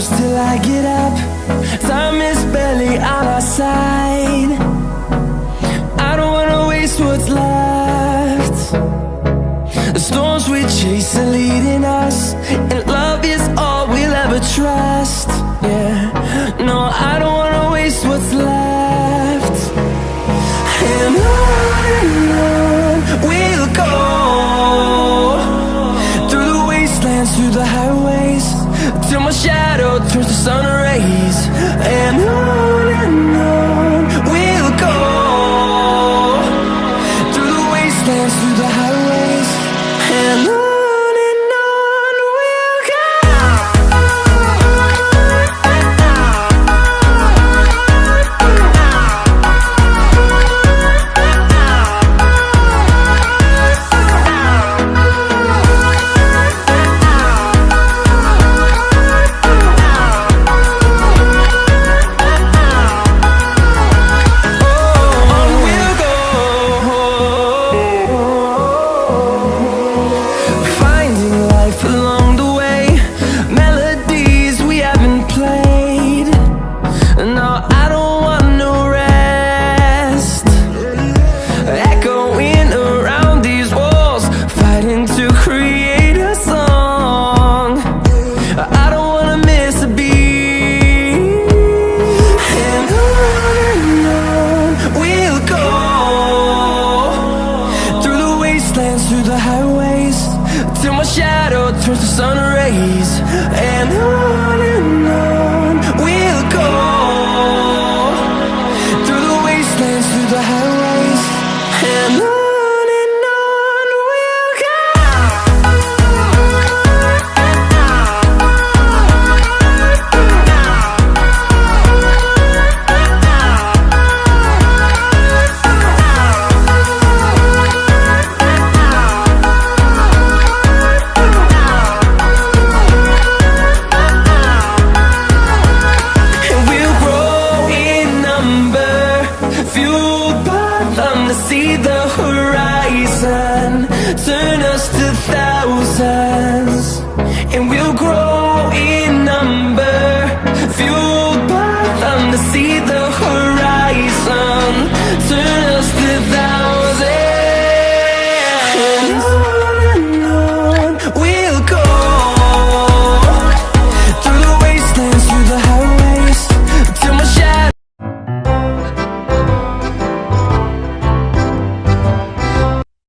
close till I get up. Time is barely on our side. I don't wanna waste what's left. The storms we chase are leading us, and love is all we'll ever trust. Yeah, no, I don't wanna waste what's left. And on we'll go, through the wastelands, through the highways, till my shadow turns to sun rays. And on we'll go, through the wastelands, through the highways, and on we'll go. Through the highways, till my shadow turns to sun rays. And on we'll go, through the wastelands, through the highways, and on we'll go. See the horizon turn us to thousands, and we'll grow